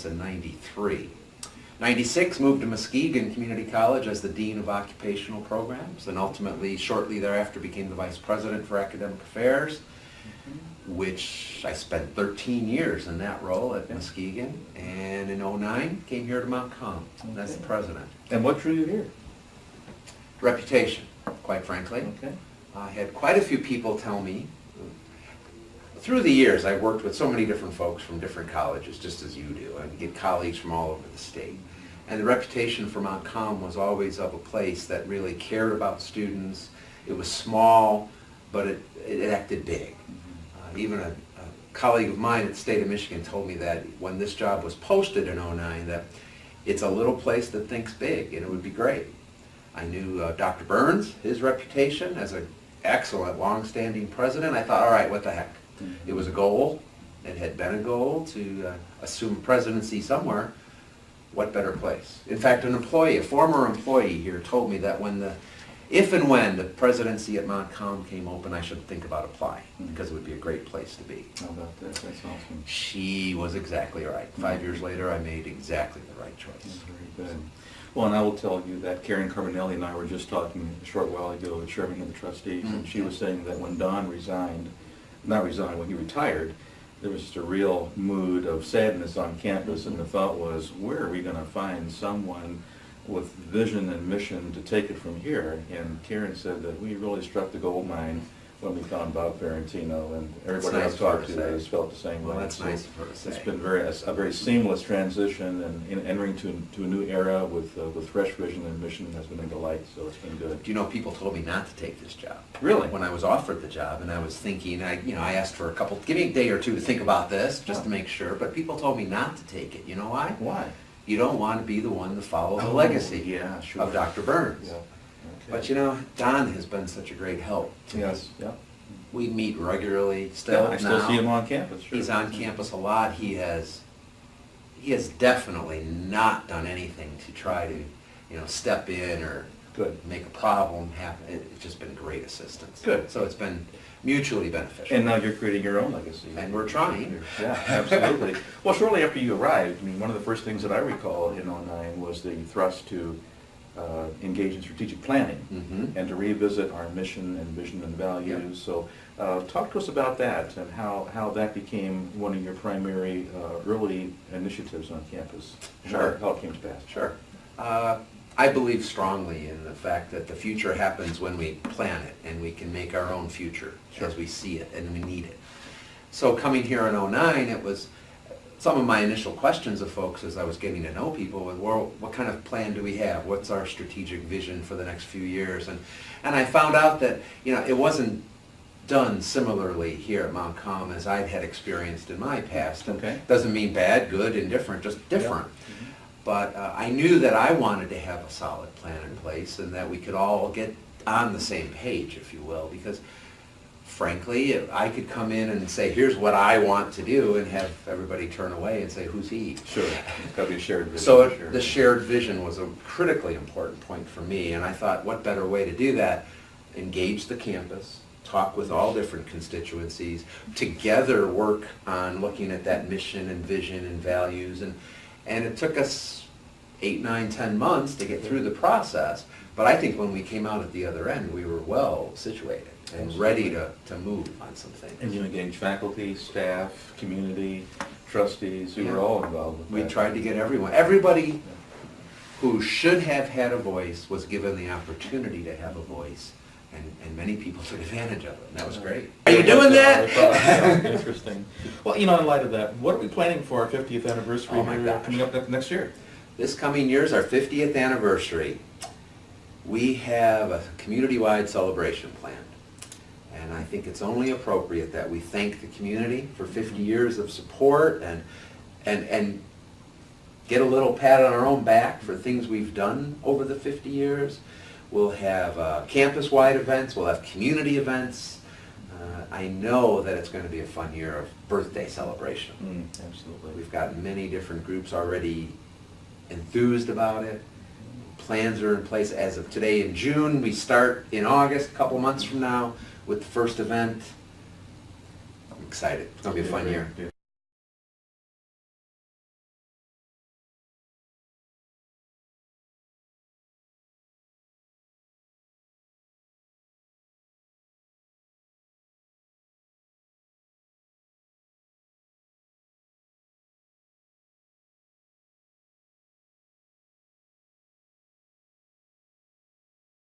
in 93. 96, moved to Muskegon Community College as the Dean of Occupational Programs, and ultimately, shortly thereafter, became the Vice President for Academic Affairs, which I spent 13 years in that role at Muskegon, and in 09, came here to Mount Com as the President. And what drew you here? Reputation, quite frankly. Okay. I had quite a few people tell me, through the years, I worked with so many different folks from different colleges, just as you do. I get colleagues from all over the state. And the reputation for Mount Com was always of a place that really cared about students. It was small, but it acted big. Even a colleague of mine at the state of Michigan told me that when this job was posted in 09, that it's a little place that thinks big, and it would be great. I knew Dr. Burns, his reputation as an excellent, long-standing president. I thought, all right, what the heck? It was a goal. It had been a goal to assume presidency somewhere. What better place? In fact, a former employee here told me that if and when the presidency at Mount Com came open, I should think about applying, because it would be a great place to be. How about that? That's awesome. She was exactly right. 5 years later, I made exactly the right choice. That's very good. Well, and I will tell you that Karen Carbonelli and I were just talking a short while ago, the chairman of the trustees, and she was saying that when Don when he retired, there was just a real mood of sadness on campus, and the thought was, where are we going to find someone with vision and mission to take it from here? And Karen said that we really struck the gold mine when we found Bob Ferrantino, and everybody I've talked to has felt the same way. Well, that's nice of her to say. It's been a very seamless transition, and entering to a new era with fresh vision and mission has been a delight, so it's been good. Do you know, people told me not to take this job. Really? When I was offered the job, and I was thinking, I asked for give me a day or two to think about this, just to make sure, but people told me not to take it. You know why? Why? You don't want to be the one to follow the legacy of Dr. Burns. Yeah. But Don has been such a great help to Yes, me. yeah. We meet regularly still. I still now. see him on campus, sure. He's on campus a lot. He has definitely not done anything to try to, step in or Good. make a problem happen. It's just been great assistance. Good. So it's been mutually beneficial. And now you're creating your own legacy. And we're trying. Yeah, absolutely. Well, shortly after you arrived, one of the first things that I recall in 09 was the thrust to engage in strategic planning and to revisit our mission and vision and values. So talk to us about that and how that became one of your primary early initiatives on campus. Sure. How it came to pass. Sure. I believe strongly in the fact that the future happens when we plan it, and we can make our own future as we see it, and we need it. So coming here in 09, it was some of my initial questions of folks as I was getting to know people was, well, what kind of plan do we have? What's our strategic vision for the next few years? And I found out that, it wasn't done similarly here at Mount Com as I had experienced in my past. Okay. Doesn't mean bad, good, indifferent, just different. Yeah. But I knew that I wanted to have a solid plan in place and that we could all get on the same page, if you will, because frankly, if I could come in and say, here's what I want to do, and have everybody turn away and say, who's he? Sure. It's got to be a shared vision. So sure. the shared vision was a critically important point for me, and I thought, what better way to do that? Engage the campus, talk with all different constituencies, together work on looking at that mission and vision and values, and it took us 8, 9, 10 months to get through the process, but I think when we came out at the other end, we were well situated and ready to move on some things. And you engage faculty, staff, community, trustees, who were all involved with that. We tried to get everybody who should have had a voice was given the opportunity to have a voice, and many people took advantage of it, and that was great. Are you doing that? Yeah, interesting. Well, in light of that, what are we planning for our 50th anniversary coming up next year? This coming year is our 50th anniversary. We have a community-wide celebration planned. And I think it's only appropriate that we thank the community for 50 years of support and get a little pat on our own back for things we've done over the 50 years. We'll have campus-wide events. We'll have community events. I know that it's going to be a fun year of birthday celebration. Absolutely. We've got many different groups already enthused about it. Plans are in place as of today in June. We start in August, a couple months from now, with the first event. I'm excited. It's going to be a fun year.